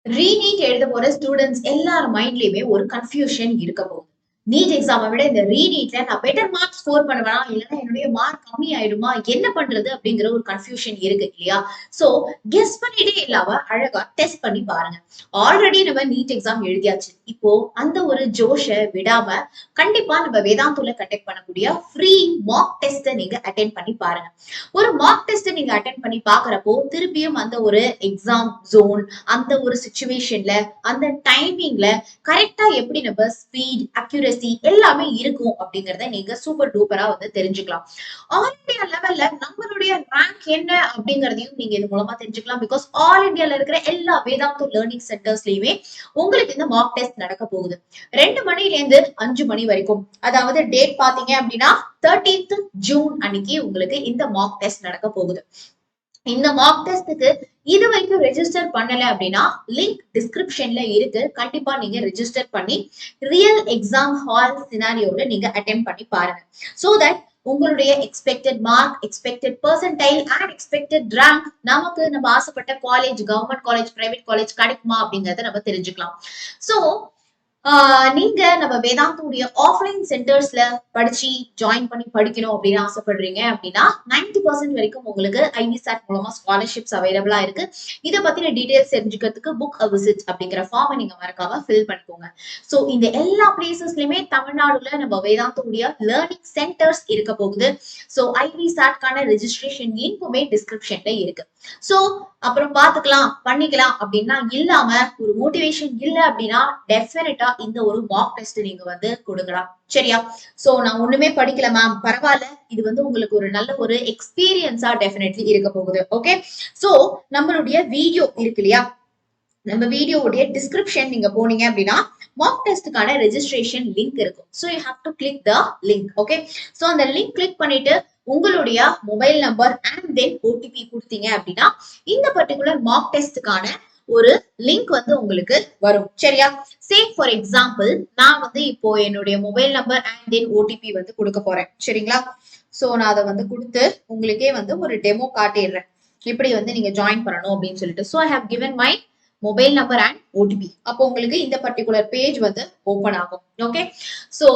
Re-NEET எழுத போற students எல்லார் மைண்ட்லயுமே ஒரு கன்ஃபியூஷன் இருக்க போகுது. நீட் எக்ஸாமை விட இந்த ரீநீட்ல நான் பெட்டர் மார்க் ஸ்கோர் பண்ணுவேனா இல்லைன்னா என்னுடைய மார்க் கம்மி ஆயிடுமா என்ன பண்றது அப்படிங்கிற ஒரு கன்ஃபியூஷன் இருக்கு இல்லையா? சோ கெஸ் பண்ணிட்டே இல்லாம அழகா டெஸ்ட் பண்ணி பாருங்க. ஆல்ரெடி நம்ம நீட் எக்ஸாம் எழுதியாச்சு. இப்போ அந்த ஒரு ஜோஷ விடாம கண்டிப்பா நம்ம வேதாந்தூல கண்டக்ட் பண்ணக்கூடிய ஃப்ரீ மாக் டெஸ்ட்டை நீங்க அட்டென்ட் பண்ணி பாருங்க. ஒரு மாக் டெஸ்ட் நீங்க அட்டென்ட் பண்ணி பாக்குறப்போ திருப்பியும் அந்த ஒரு எக்ஸாம் ஜோன், அந்த ஒரு சிச்சுவேஷன்ல, அந்த டைமிங்ல கரெக்டா எப்படி நம்ம ஸ்பீட், அக்யூரசி எல்லாமே இருக்கும் அப்படிங்கறத நீங்க சூப்பர் டூப்பரா வந்து தெரிஞ்சுக்கலாம். ஆல் இந்தியா லெவல்ல நம்மளுடைய ரேங்க் என்ன அப்படிங்கறதையும் நீங்க இது மூலமா தெரிஞ்சுக்கலாம். பிகாஸ் ஆல் இந்தியால இருக்கிற எல்லா வேதாந்தோ லேர்னிங் சென்டர்ஸ்லயுமே உங்களுக்கு இந்த மாக் டெஸ்ட் நடக்க போகுது. 2 மணில இருந்து 5 மணி வரைக்கும். அதாவது டேட் பாத்தீங்க அப்படின்னா 13th ஜூன் அன்னைக்கு உங்களுக்கு இந்த மாக் டெஸ்ட் நடக்க போகுது. இந்த மாக் டெஸ்ட்டுக்கு இது வரைக்கும் ரெஜிஸ்டர் பண்ணல அப்படின்னா லிங்க் டிஸ்கிரிப்ஷன்ல இருக்கு. கண்டிப்பா நீங்க ரெஜிஸ்டர் பண்ணி ரியல் எக்ஸாம் ஹால் சினாரியோல நீங்க அட்டெம்ட் பண்ணி பாருங்க. சோ தட் உங்களுடைய expected mark, expected percentile and expected rank நமக்கு நம்ம ஆசைப்பட்ட college, government college, private college கிடைக்குமா அப்படிங்கறத நம்ம தெரிஞ்சுக்கலாம். சோ நீங்க நம்ம வேதாந்தோடைய ஆஃப்லைன் சென்டர்ஸ்ல படிச்சு ஜாயின் பண்ணி படிக்கணும் அப்படின்னு ஆசைப்படுறீங்க அப்படின்னா 90% வரைக்கும் உங்களுக்கு ஐவிசாட் மூலமா ஸ்காலர்ஷிப்ஸ் அவைலபிளா இருக்கு. இதை பத்தின டீடைல்ஸ் தெரிஞ்சுக்கிறதுக்கு புக் அ விசிட் அப்படிங்கிற ஃபார்மை நீங்க மறக்காம ஃபில் பண்ணிக்கோங்க. சோ இந்த எல்லா பிளேசஸ்லயுமே தமிழ்நாடுல நம்ம வேதாந்தோடைய லேர்னிங் சென்டர்ஸ் இருக்க போகுது. சோ ஐவிசாட்கான ரெஜிஸ்ட்ரேஷன் லிங்க்குமே டிஸ்கிரிப்ஷன்ல இருக்கு. சோ அப்புறம் பாத்துக்கலாம் பண்ணிக்கலாம் அப்படின்னா இல்லாம ஒரு மோட்டிவேஷன் இல்ல அப்படின்னா டெஃபினட்டா இந்த ஒரு மாக் டெஸ்ட் நீங்க வந்து கொடுக்கலாம். சரியா? சோ நான் ஒண்ணுமே படிக்கல மேம், பரவாயில்ல, இது வந்து உங்களுக்கு ஒரு நல்ல ஒரு எக்ஸ்பீரியன்ஸா டெஃபினெட்லி இருக்க போகுது. ஓகே, சோ நம்மளுடைய வீடியோ இருக்கு இல்லையா, நம்ம வீடியோவுடைய டிஸ்கிரிப்ஷன் நீங்க போனீங்க அப்படின்னா மாக் டெஸ்டுக்கான ரெஜிஸ்ட்ரேஷன் லிங்க் இருக்கும். So you have to click the link. Okay, so அந்த லிங்க் கிளிக் பண்ணிட்டு உங்களுடைய mobile number and then OTP கொடுத்தீங்க அப்படின்னா இந்த பர்டிகுலர் மாக் டெஸ்டுக்கான ஒரு லிங்க் வந்து உங்களுக்கு வரும். சரியா? சேம் ஃபார் எக்ஸாம்பிள் நான் வந்து இப்போ என்னுடைய mobile number and then OTP வந்து கொடுக்க போறேன். சரிங்களா? சோ நான் அதை வந்து கொடுத்து உங்களுக்கே வந்து ஒரு டெமோ காட்டிடுறேன் எப்படி வந்து நீங்க ஜாயின் பண்ணணும் அப்படின்னு சொல்லிட்டு. So I have given my mobile number and OTP. அப்போ உங்களுக்கு இந்த பர்டிகுலர் பேஜ் வந்து ஓபன் ஆகும். Okay, so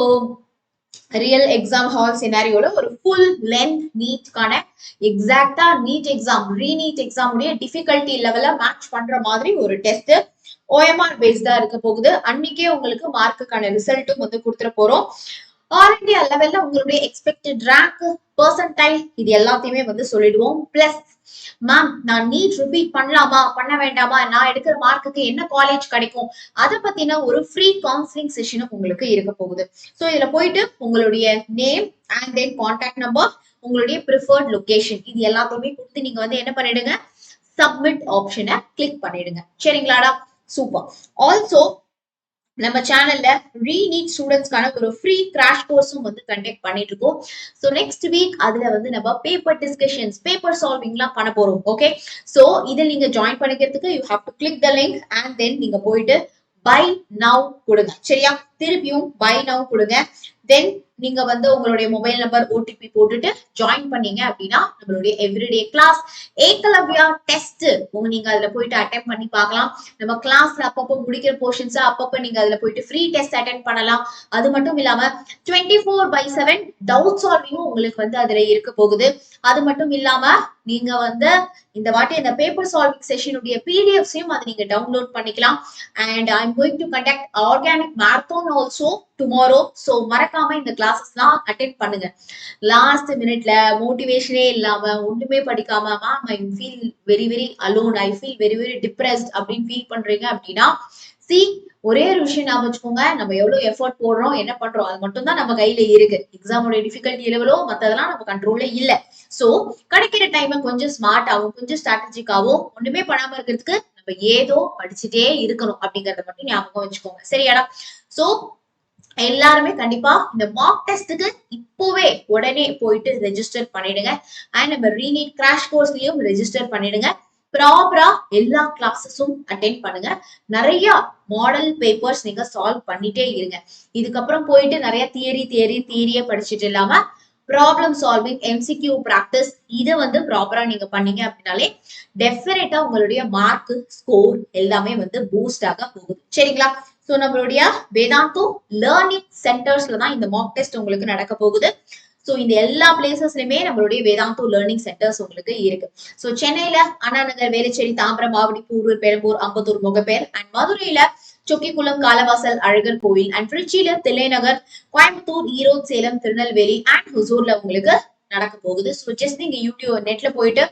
real exam hall சினாரியோல ஒரு ஃபுல் லென்த் நீட்கான எக்ஸாக்டா நீட் எக்ஸாம், ரீநீட் எக்ஸாம் உடைய டிஃபிகல்ட்டி லெவல மேட்ச் பண்ற மாதிரி ஒரு டெஸ்ட் ஓஎம்ஆர் பேஸ்டா இருக்க போகுது. அன்னைக்கே உங்களுக்கு மார்க்குக்கான ரிசல்ட்டும் வந்து கொடுத்துட போறோம். ஆல் இந்தியா லெவல்ல உங்களுடைய எக்ஸ்பெக்டட் ரேங்க், பெர்சன்டைல் இது எல்லாத்தையுமே வந்து சொல்லிடுவோம். பிளஸ் மேம் நான் நீட் ரிப்பீட் பண்ணலாமா பண்ண வேண்டாமா, நான் எடுக்கிற மார்க்குக்கு என்ன காலேஜ் கிடைக்கும், அதை பத்தின ஒரு ஃப்ரீ கவுன்சிலிங் செஷனும் உங்களுக்கு இருக்க போகுது. சோ இதுல போயிட்டு உங்களுடைய name and then contact number, உங்களுடைய ப்ரிஃபர்ட் லொகேஷன் இது எல்லாத்தையுமே கொடுத்து நீங்க வந்து என்ன பண்ணிடுங்க, சப்மிட் ஆப்ஷனை கிளிக் பண்ணிடுங்க. சரிங்களாடா? சூப்பர். ஆல்சோ நம்ம சேனல்ல ரீநீட் ஸ்டூடெண்ட்ஸ்க்கான ஒரு ஃப்ரீ கிராஷ் கோர்ஸும் வந்து கண்டக்ட் பண்ணிட்டு இருக்கோம். சோ நெக்ஸ்ட் வீக் அதுல வந்து நம்ம பேப்பர் டிஸ்கஷன்ஸ், பேப்பர் சால்விங்லாம் பண்ண போறோம். ஓகே, சோ இதில் நீங்க ஜாயின் பண்ணிக்கிறதுக்கு you have to click the link and then நீங்க போயிட்டு பை நவ் கொடுங்க. சரியா? திருப்பியும் பை நவ் கொடுங்க. தென் நீங்க வந்து உங்களுடைய மொபைல் நம்பர், ஓடிபி போட்டுட்டு ஜாயின் பண்ணீங்க அப்படின்னா நம்மளுடைய எவ்ரிடே கிளாஸ் ஏகலவ்யா டெஸ்ட் நீங்க அதுல போயிட்டு அட்டெம்ட் பண்ணி பார்க்கலாம். நம்ம கிளாஸ்ல அப்பப்போ முடிக்கிற போர்ஷன்ஸ் அப்பப்போ நீங்க அதுல போயிட்டு ஃப்ரீ டெஸ்ட் அட்டென்ட் பண்ணலாம். அது மட்டும் இல்லாம 24/7 டவுட் சால்விங்கும் உங்களுக்கு வந்து அதுல இருக்க போகுது. அது மட்டும் இல்லாம நீங்க வந்து இந்த வாட்டி இந்த பேப்பர் சால்விங் செஷனுடைய பிடிஎஃப்ஸையும் அதை நீங்க டவுன்லோட் பண்ணிக்கலாம். And I am going to conduct organic marathon also tomorrow. So மறக்காம இந்த கிளாஸஸ்லாம் அட்டென்ட் பண்ணுங்க. லாஸ்ட் மினிட்ல மோட்டிவேஷனே இல்லாம ஒண்ணுமே படிக்காம ma'am I feel very very alone, I feel very very depressed அப்படின்னு ஃபீல் பண்றீங்க அப்படின்னா சி ஒரே ஒரு விஷயம் ஞாபகம் வச்சுக்கோங்க, நம்ம எவ்வளவு எஃபர்ட் போடுறோம், என்ன பண்றோம் அது மட்டும் தான் நம்ம கையில இருக்கு. எக்ஸாமோட டிஃபிகல்ட்டி லெவலோ மத்ததெல்லாம் நம்ம கண்ட்ரோல்ல இல்ல. சோ கிடைக்கிற டைம் கொஞ்சம் ஸ்மார்ட்டாவும் கொஞ்சம் ஸ்ட்ராட்டஜிக்காவும் ஒண்ணுமே பண்ணாம இருக்கிறதுக்கு நம்ம ஏதோ படிச்சுட்டே இருக்கணும் அப்படிங்கறத மட்டும் ஞாபகம் வச்சுக்கோங்க. சரியாடா? சோ எல்லாருமே கண்டிப்பா இந்த மாக் டெஸ்ட்டுக்கு இப்போவே உடனே போயிட்டு ரெஜிஸ்டர் பண்ணிடுங்க. அண்ட் நம்ம ரீநீட் கிராஷ் கோர்ஸ்லயும் ரெஜிஸ்டர் பண்ணிடுங்க. ப்ராப்பரா எல்லா கிளாஸஸும் அட்டென்ட் பண்ணுங்க. நிறைய மாடல் பேப்பர்ஸ் நீங்க சால்வ் பண்ணிட்டே இருங்க. இதுக்கப்புறம் போயிட்டு நிறைய தியரியே படிச்சுட்டு இல்லாம ப்ராப்ளம் சால்விங், எம்சிக்யூ பிராக்டிஸ் இதை வந்து ப்ராப்பரா நீங்க பண்ணீங்க அப்படின்னாலே டெஃபினட்டா உங்களுடைய மார்க் ஸ்கோர் எல்லாமே வந்து பூஸ்ட் ஆக போகுது. சரிங்களா? சோ நம்மளுடைய வேதாந்தோ லேர்னிங் சென்டர்ஸ்ல தான் இந்த மாக் டெஸ்ட் உங்களுக்கு நடக்க போகுது. சோ இந்த எல்லா பிளேசஸ்லயுமே நம்மளுடைய வேதாந்தோ லேர்னிங் சென்டர்ஸ் உங்களுக்கு இருக்கு. சோ சென்னையில அண்ணா நகர், வேலுச்சேரி, தாம்பரம், ஆவடி, போரூர், பெரம்பூர், அம்பத்தூர், முகப்பேர் அண்ட் மதுரையில சொக்கிக்குளம், காலவாசல், அழகர் கோவில் அண்ட் திருச்சியில தில்லைநகர், கோயம்புத்தூர், ஈரோடு, சேலம், திருநெல்வேலி அண்ட் ஹுசூர்ல உங்களுக்கு நடக்க போகுது. ஸோ ஜஸ்ட் நீங்க யூடியூப் நெட்ல போயிட்டு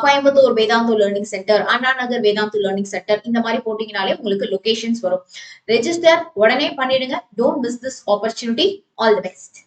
Coimbatore Vedantu learning centre, Anna Nagar Vedantu learning centre இந்த மாதிரி போட்டீங்கனாலே உங்களுக்கு லொகேஷன்ஸ் வரும். ரெஜிஸ்டர் உடனே பண்ணிடுங்க. Don't miss this opportunity. All the best.